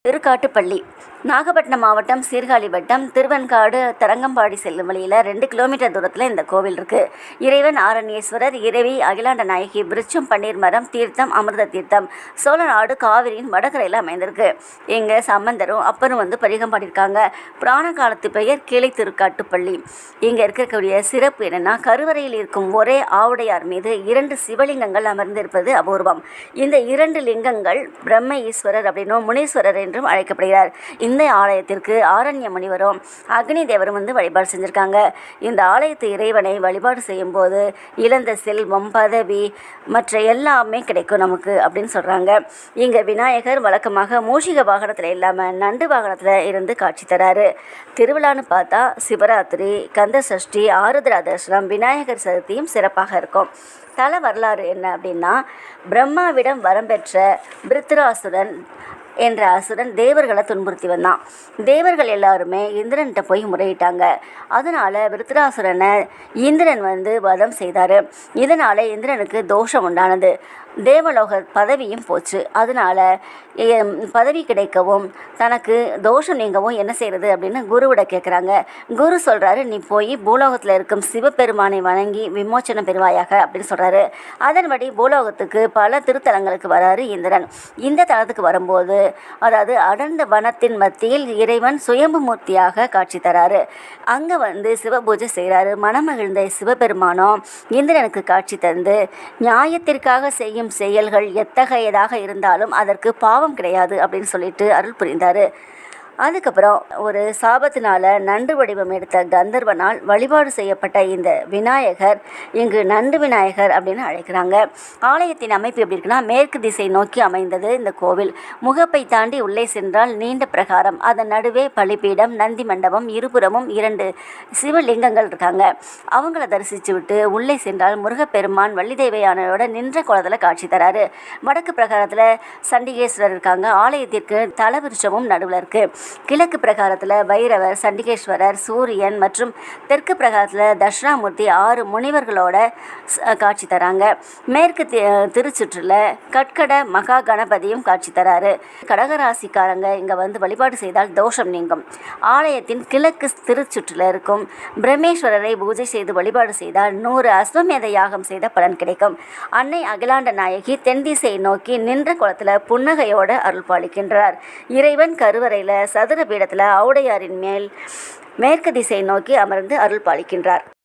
திருக்காட்டுப்பள்ளி நாகப்பட்டினம் மாவட்டம் சீர்காழி வட்டம் திருவெண்காடு தரங்கம்பாடி செல்லும் வழியில் 2 கிலோமீட்டர் தூரத்தில் இந்த கோவில் இருக்குது. இறைவன் ஆரண்யேஸ்வரர், இறைவி அகிலாண்ட நாயகி, விருட்சம், பன்னீர் மரம், தீர்த்தம், அமிர்த தீர்த்தம், சோழநாடு காவிரியின் வடகரையில் அமைந்திருக்கு. இங்கே சம்பந்தரும் அப்பரும் பதிகம் பாடியிருக்காங்க. புராண காலத்து பெயர் கிளை திருக்காட்டுப்பள்ளி. இங்கே இருக்கக்கூடிய சிறப்பு என்னென்னா, கருவறையில் இருக்கும் ஒரே ஆவுடையார் மீது 2 சிவலிங்கங்கள் அமர்ந்திருப்பது அபூர்வம். இந்த 2 லிங்கங்கள் பிரம்ம ஈஸ்வரர் அப்படின்னும் முனீஸ்வரர் என்றும் அழைக்கப்படுகிறார். இந்த ஆலயத்திற்கு ஆரண்ய முனிவரும் அக்னி தேவரும் வழிபாடு செஞ்சுருக்காங்க. இந்த ஆலயத்து இறைவனை வழிபாடு செய்யும் போது இழந்த செல்வம், பதவி மற்ற எல்லாமே கிடைக்கும் நமக்கு அப்படின்னு சொல்கிறாங்க. இங்கே விநாயகர் வழக்கமாக மூஷிக வாகனத்தில் இல்லாமல் நண்டு வாகனத்தில் இருந்து காட்சி தராரு. திருவிழான்னு பார்த்தா சிவராத்திரி, கந்த சஷ்டி, ஆருத்ரா தரிசனம், விநாயகர் சதுர்த்தியும் சிறப்பாக இருக்கும். தல வரலாறு என்ன அப்படின்னா, பிரம்மாவிடம் வரம் பெற்ற பிருத்ராசுரன் என்ற அசுரன் தேவர்களை துன்புறுத்தி வந்தான். தேவர்கள் எல்லாருமே இந்திரன்கிட்ட போய் முறையிட்டாங்க. அதனால் விருத்ராசுரனை இந்திரன் வதம் செய்தார். இதனால் இந்திரனுக்கு தோஷம் உண்டானது. தேவலோக பதவியும் போச்சு. அதனால் பதவி கிடைக்கவும் தனக்கு தோஷம் நீங்கவும் என்ன செய்கிறது அப்படின்னு குருவிட கேட்குறாங்க. குரு சொல்கிறாரு, நீ போய் பூலோகத்தில் இருக்கும் சிவபெருமானை வணங்கி விமோச்சனம் பெறுவாயாக அப்படின்னு சொல்கிறாரு. அதன்படி பூலோகத்துக்கு பல திருத்தலங்களுக்கு வராரு இந்திரன். இந்த தலத்துக்கு வரும்போது, அதாவது அடர்ந்த வனத்தின் மத்தியில் இறைவன் சுயம்பு மூர்த்தியாக காட்சி தராரு. அங்கே சிவபூஜை செய்கிறாரு. மனமகிழ்ந்த சிவபெருமானம் இந்திரனுக்கு காட்சி தந்து, நியாயத்திற்காக செய்யும் செயல்கள் எத்தகையதாக இருந்தாலும் அதற்கு பாவம் கிடையாது அப்படின்னு சொல்லிட்டு அருள் புரிந்தார். அதுக்கப்புறம் ஒரு சாபத்தினால நண்டு வடிவம் எடுத்த கந்தர்வனால் வழிபாடு செய்யப்பட்ட இந்த விநாயகர் இங்கு நண்டு விநாயகர் அப்படின்னு அழைக்கிறாங்க. ஆலயத்தின் அமைப்பு எப்படி இருக்குன்னா, மேற்கு திசை நோக்கி அமைந்தது இந்த கோவில். முகப்பை தாண்டி உள்ளே சென்றால் நீண்ட பிரகாரம், அதன் நடுவே பலிபீடம், நந்தி மண்டபம், இருபுறமும் 2 சிவலிங்கங்கள் இருக்காங்க. அவங்கள தரிசித்து விட்டு உள்ளே சென்றால் முருகப்பெருமான் வள்ளிதேவையானோட நின்ற குளத்தில் காட்சி தராரு. வடக்கு பிரகாரத்தில் சண்டிகேஸ்வரர் இருக்காங்க. ஆலயத்திற்கு தலவிருட்சமும் நடுவில் இருக்குது. கிழக்கு பிரகாரத்தில் பைரவர், சண்டிகேஸ்வரர், சூரியன் மற்றும் தெற்கு பிரகாரத்தில் தட்சிணாமூர்த்தி 6 முனிவர்களோட காட்சி தராங்க. மேற்கு திருச்சுற்றில் கட்கட மகா கணபதியும் காட்சி தராரு. கடகராசிக்காரங்க இங்கே வழிபாடு செய்தால் தோஷம் நீங்கும். ஆலயத்தின் கிழக்கு திருச்சுற்றில் இருக்கும் பிரம்மேஸ்வரரை பூஜை செய்து வழிபாடு செய்தால் 100 அஸ்வமேத யாகம் செய்த பலன் கிடைக்கும். அன்னை அகிலாண்ட நாயகி தென் திசையை நோக்கி நின்ற குளத்தில் புன்னகையோட அருள் பாலிக்கின்றார். இறைவன் கருவறையில் சதுர பீடத்தில் ஆவுடையாரின் மேல் மேற்கு திசை நோக்கி அமர்ந்து அருள் பாலிக்கின்றார்.